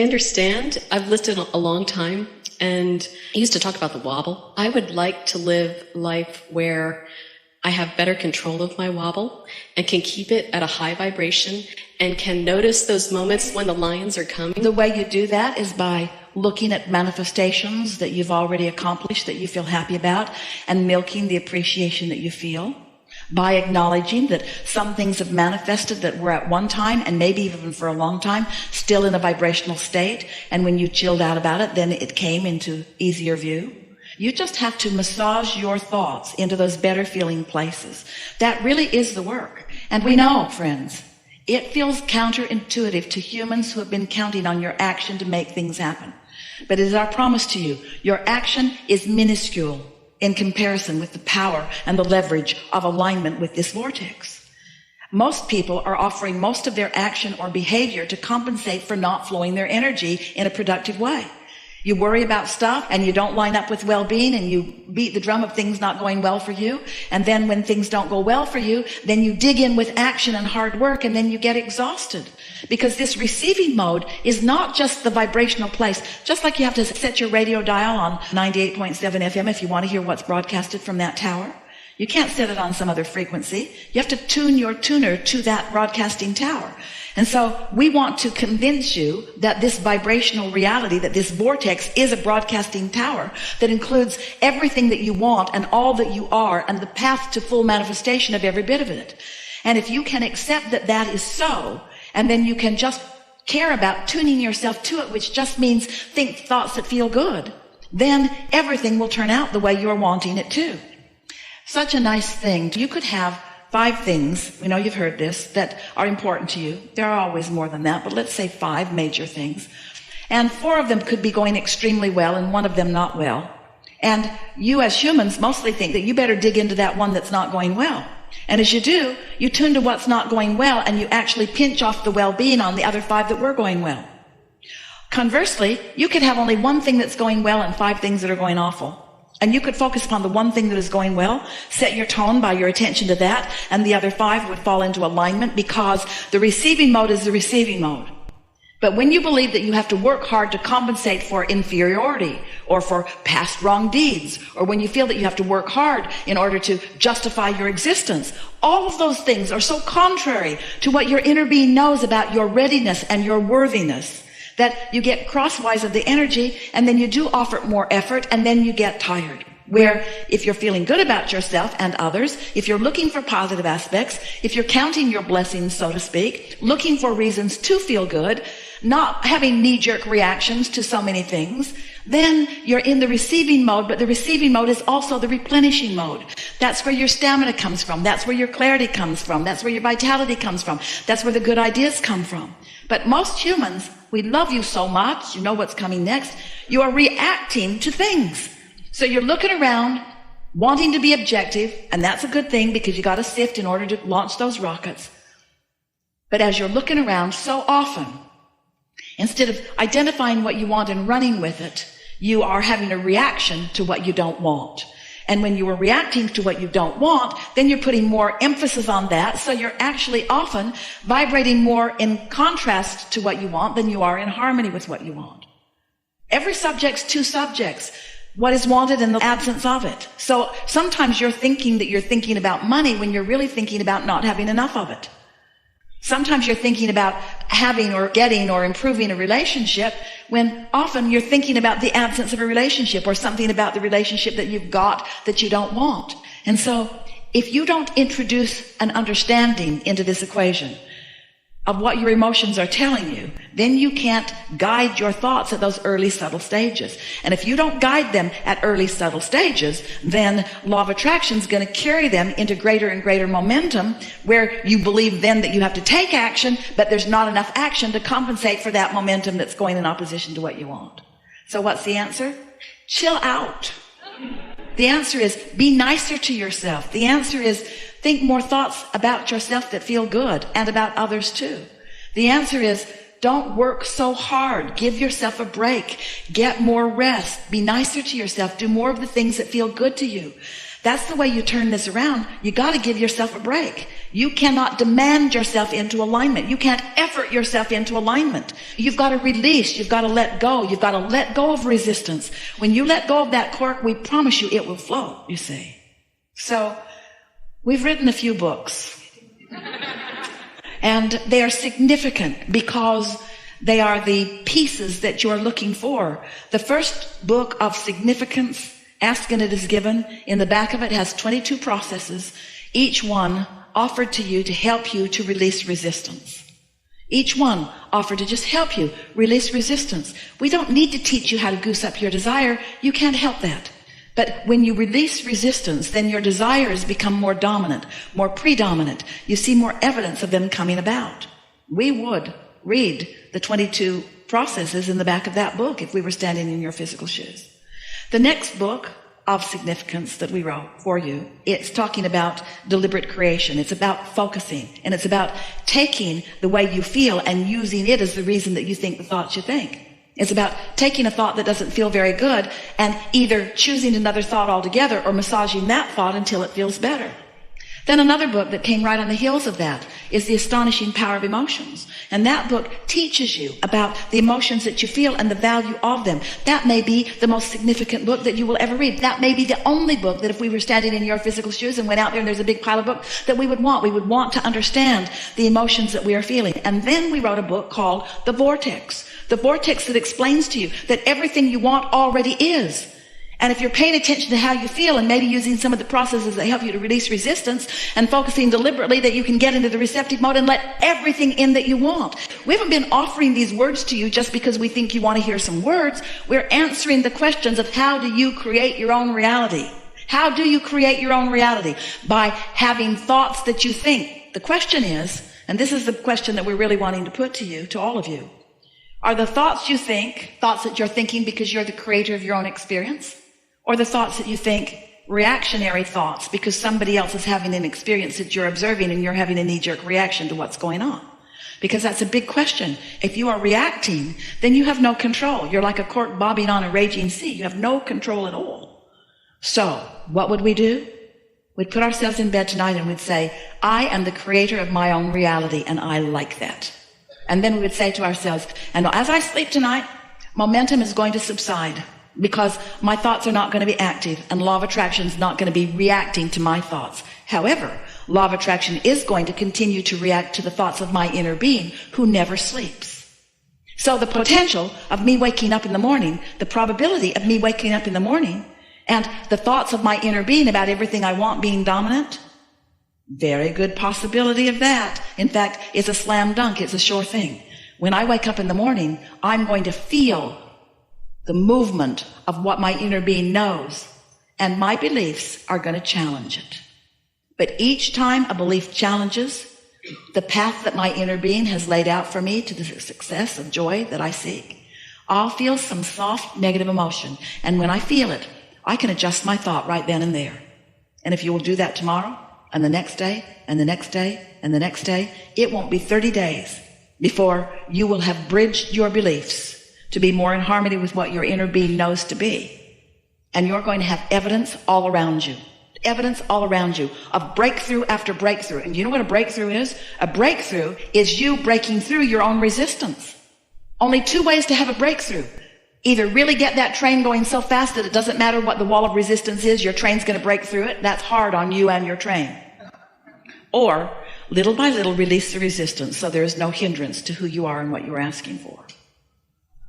understand. I've lived it a long time, and I used to talk about the wobble. I would like to live life where I have better control of my wobble and can keep it at a high vibration and can notice those moments when the lions are coming. The way you do that is by looking at manifestations that you've already accomplished that you feel happy about and milking the appreciation that you feel. By acknowledging that some things have manifested that were at one time and maybe even for a long time still in a vibrational state, and when you chilled out about it, then it came into easier view. You just have to massage your thoughts into those better feeling places. That really is the work. And we know, friends, it feels counterintuitive to humans who have been counting on your action to make things happen. But it is our promise to you, your action is minuscule in comparison with the power and the leverage of alignment with this vortex. Most people are offering most of their action or behavior to compensate for not flowing their energy in a productive way. You worry about stuff and you don't line up with well-being, and you beat the drum of things not going well for you. And then when things don't go well for you, then you dig in with action and hard work, and then you get exhausted. Because this receiving mode is not just the vibrational place. Just like you have to set your radio dial on 98.7 FM if you want to hear what's broadcasted from that tower. You can't set it on some other frequency. You have to tune your tuner to that broadcasting tower. And so we want to convince you that this vibrational reality, that this vortex is a broadcasting tower that includes everything that you want and all that you are and the path to full manifestation of every bit of it. And if you can accept that that is so, and then you can just care about tuning yourself to it, which just means think thoughts that feel good, then everything will turn out the way you're wanting it to. Such a nice thing. You could have 5 things, we know you've heard this, that are important to you. There are always more than that, but let's say 5 major things. And 4 of them could be going extremely well and 1 of them not well. And you as humans mostly think that you better dig into that one that's not going well. And as you do, you tune to what's not going well and you actually pinch off the well-being on the other 5 that were going well. Conversely, you could have only 1 thing that's going well and 5 things that are going awful. And you could focus upon the 1 thing that is going well, set your tone by your attention to that, and the other 5 would fall into alignment, because the receiving mode is the receiving mode. But when you believe that you have to work hard to compensate for inferiority or for past wrong deeds, or when you feel that you have to work hard in order to justify your existence, all of those things are so contrary to what your inner being knows about your readiness and your worthiness, that you get crosswise of the energy, and then you do offer more effort, and then you get tired. Where if you're feeling good about yourself and others, if you're looking for positive aspects, if you're counting your blessings, so to speak, looking for reasons to feel good, not having knee-jerk reactions to so many things, then you're in the receiving mode. But the receiving mode is also the replenishing mode. That's where your stamina comes from. That's where your clarity comes from. That's where your vitality comes from. That's where the good ideas come from. But most humans, we love you so much, you know what's coming next. You are reacting to things. So you're looking around, wanting to be objective, and that's a good thing because you got to sift in order to launch those rockets. But as you're looking around so often, instead of identifying what you want and running with it, you are having a reaction to what you don't want. And when you are reacting to what you don't want, then you're putting more emphasis on that. So you're actually often vibrating more in contrast to what you want than you are in harmony with what you want. Every subject's 2 subjects. What is wanted and the absence of it. So sometimes you're thinking that you're thinking about money when you're really thinking about not having enough of it. Sometimes you're thinking about having or getting or improving a relationship when often you're thinking about the absence of a relationship or something about the relationship that you've got that you don't want. And so if you don't introduce an understanding into this equation of what your emotions are telling you, then you can't guide your thoughts at those early subtle stages. And if you don't guide them at early subtle stages, then law of attraction is going to carry them into greater and greater momentum, where you believe then that you have to take action, but there's not enough action to compensate for that momentum that's going in opposition to what you want. So what's the answer? Chill out. The answer is be nicer to yourself. The answer is think more thoughts about yourself that feel good and about others too. The answer is don't work so hard. Give yourself a break. Get more rest. Be nicer to yourself. Do more of the things that feel good to you. That's the way you turn this around. You got to give yourself a break. You cannot demand yourself into alignment. You can't effort yourself into alignment. You've got to release. You've got to let go. You've got to let go of resistance. When you let go of that cork, we promise you it will flow, you see. So we've written a few books. And they are significant because they are the pieces that you are looking for. The first book of significance, Ask and It Is Given, in the back of it has 22 processes, each one offered to you to help you to release resistance. Each one offered to just help you release resistance. We don't need to teach you how to goose up your desire. You can't help that. But when you release resistance, then your desires become more dominant, more predominant. You see more evidence of them coming about. We would read the 22 processes in the back of that book if we were standing in your physical shoes. The next book of significance that we wrote for you, it's talking about deliberate creation. It's about focusing, and it's about taking the way you feel and using it as the reason that you think the thoughts you think. It's about taking a thought that doesn't feel very good and either choosing another thought altogether or massaging that thought until it feels better. Then another book that came right on the heels of that is The Astonishing Power of Emotions. And that book teaches you about the emotions that you feel and the value of them. That may be the most significant book that you will ever read. That may be the only book that if we were standing in your physical shoes and went out there and there's a big pile of books that we would want. We would want to understand the emotions that we are feeling. And then we wrote a book called The Vortex. The vortex that explains to you that everything you want already is. And if you're paying attention to how you feel and maybe using some of the processes that help you to release resistance and focusing deliberately, that you can get into the receptive mode and let everything in that you want. We haven't been offering these words to you just because we think you want to hear some words. We're answering the questions of how do you create your own reality? How do you create your own reality? By having thoughts that you think. The question is, and this is the question that we're really wanting to put to you, to all of you, are the thoughts you think thoughts that you're thinking because you're the creator of your own experience? Or the thoughts that you think, reactionary thoughts, because somebody else is having an experience that you're observing and you're having a knee-jerk reaction to what's going on? Because that's a big question. If you are reacting, then you have no control. You're like a cork bobbing on a raging sea. You have no control at all. So, what would we do? We'd put ourselves in bed tonight and we'd say, I am the creator of my own reality, and I like that. And then we would say to ourselves, and as I sleep tonight, momentum is going to subside. Because my thoughts are not going to be active and law of attraction is not going to be reacting to my thoughts. However, law of attraction is going to continue to react to the thoughts of my inner being who never sleeps. So the potential of me waking up in the morning, the probability of me waking up in the morning and the thoughts of my inner being about everything I want being dominant, very good possibility of that. In fact, it's a slam dunk. It's a sure thing. When I wake up in the morning, I'm going to feel the movement of what my inner being knows, and my beliefs are going to challenge it. But each time a belief challenges the path that my inner being has laid out for me to the success of joy that I seek, I'll feel some soft negative emotion. And when I feel it, I can adjust my thought right then and there. And if you will do that tomorrow, and the next day, and the next day, and the next day, it won't be 30 days before you will have bridged your beliefs to be more in harmony with what your inner being knows to be. And you're going to have evidence all around you. Evidence all around you of breakthrough after breakthrough. And you know what a breakthrough is? A breakthrough is you breaking through your own resistance. Only two ways to have a breakthrough. Either really get that train going so fast that it doesn't matter what the wall of resistance is, your train's going to break through it. That's hard on you and your train. Or, little by little, release the resistance so there is no hindrance to who you are and what you're asking for.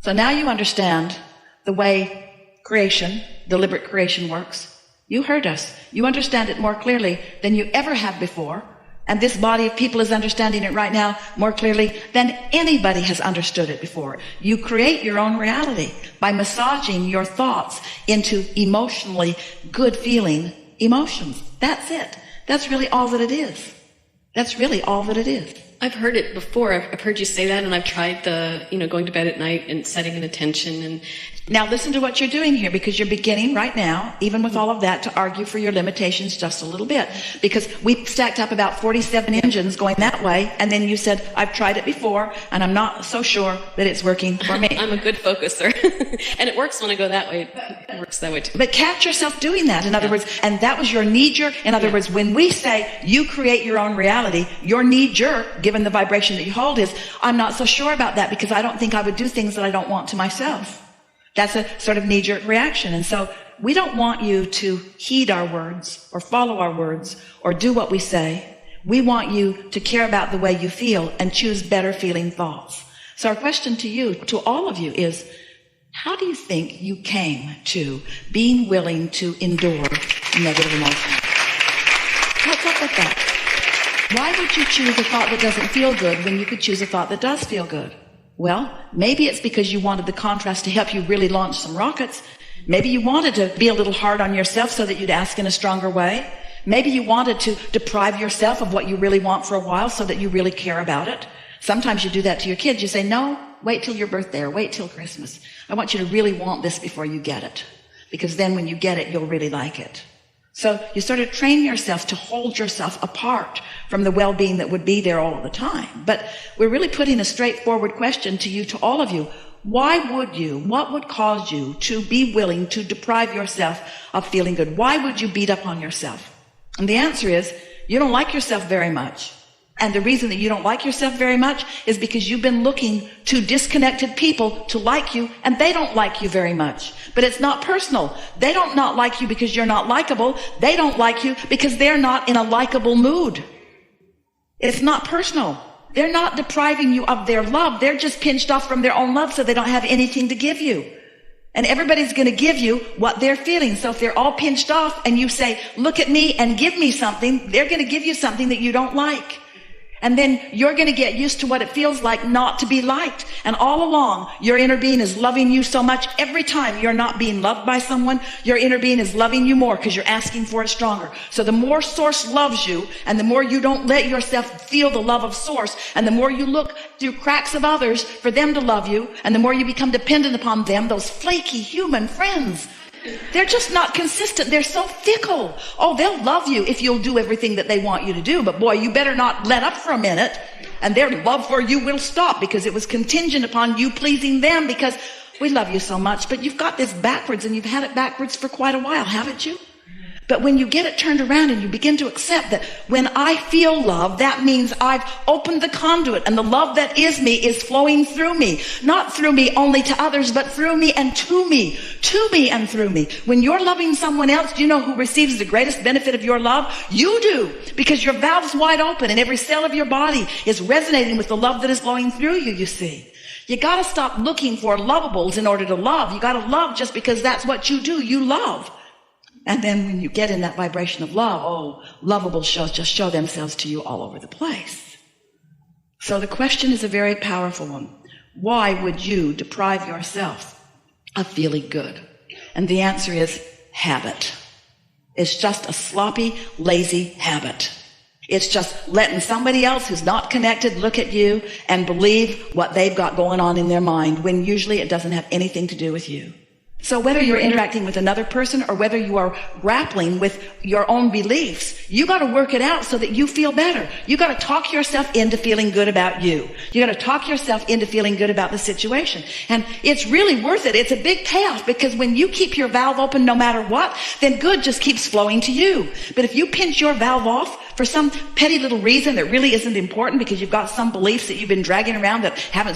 So now you understand the way creation, deliberate creation works. You heard us. You understand it more clearly than you ever have before. And this body of people is understanding it right now more clearly than anybody has understood it before. You create your own reality by massaging your thoughts into emotionally good feeling emotions. That's it. That's really all that it is. That's really all that it is. I've heard it before. I've heard you say that, and I've tried going to bed at night and setting an intention. And now listen to what you're doing here, because you're beginning right now, even with all of that, to argue for your limitations just a little bit. Because we stacked up about 47 engines going that way, and then you said, I've tried it before, and I'm not so sure that it's working for me. I'm a good focuser. And it works when I go that way. It works that way too. But catch yourself doing that, in other words, and that was your knee-jerk. In other words, when we say you create your own reality, your knee-jerk, given the vibration that you hold, is, I'm not so sure about that because I don't think I would do things that I don't want to myself. That's a sort of knee-jerk reaction. And so we don't want you to heed our words or follow our words or do what we say. We want you to care about the way you feel and choose better feeling thoughts. So our question to you, to all of you, is, how do you think you came to being willing to endure negative emotions? What's up with that? Why would you choose a thought that doesn't feel good when you could choose a thought that does feel good? Well, maybe it's because you wanted the contrast to help you really launch some rockets. Maybe you wanted to be a little hard on yourself so that you'd ask in a stronger way. Maybe you wanted to deprive yourself of what you really want for a while so that you really care about it. Sometimes you do that to your kids. You say, no, wait till your birthday or wait till Christmas. I want you to really want this before you get it. Because then when you get it, you'll really like it. So you sort of train yourself to hold yourself apart from the well-being that would be there all the time. But we're really putting a straightforward question to you, to all of you. What would cause you to be willing to deprive yourself of feeling good? Why would you beat up on yourself? And the answer is, you don't like yourself very much. And the reason that you don't like yourself very much is because you've been looking to disconnected people to like you, and they don't like you very much. But it's not personal. They don't not like you because you're not likable. They don't like you because they're not in a likable mood. It's not personal. They're not depriving you of their love. They're just pinched off from their own love, so they don't have anything to give you. And everybody's going to give you what they're feeling. So if they're all pinched off and you say, look at me and give me something, they're going to give you something that you don't like. And then you're going to get used to what it feels like not to be liked. And all along, your inner being is loving you so much. Every time you're not being loved by someone, your inner being is loving you more because you're asking for it stronger. So the more Source loves you, and the more you don't let yourself feel the love of Source, and the more you look through cracks of others for them to love you, and the more you become dependent upon them, those flaky human friends, they're just not consistent. They're so fickle. Oh, they'll love you if you'll do everything that they want you to do. But boy, you better not let up for a minute, and their love for you will stop because it was contingent upon you pleasing them, because we love you so much. But you've got this backwards, and you've had it backwards for quite a while, haven't you? But when you get it turned around and you begin to accept that when I feel love, that means I've opened the conduit, and the love that is me is flowing through me. Not through me only to others, but through me and to me and through me. When you're loving someone else, do you know who receives the greatest benefit of your love? You do, because your valve's wide open and every cell of your body is resonating with the love that is flowing through you, you see. You gotta stop looking for lovables in order to love. You gotta love just because that's what you do. You love. And then when you get in that vibration of love, oh, lovables just show themselves to you all over the place. So the question is a very powerful one. Why would you deprive yourself of feeling good? And the answer is habit. It's just a sloppy, lazy habit. It's just letting somebody else who's not connected look at you and believe what they've got going on in their mind, when usually it doesn't have anything to do with you. So whether you're interacting with another person or whether you are grappling with your own beliefs, you got to work it out so that you feel better. You got to talk yourself into feeling good about you. You got to talk yourself into feeling good about the situation. And it's really worth it. It's a big payoff, because when you keep your valve open no matter what, then good just keeps flowing to you. But if you pinch your valve off for some petty little reason that really isn't important, because you've got some beliefs that you've been dragging around that haven't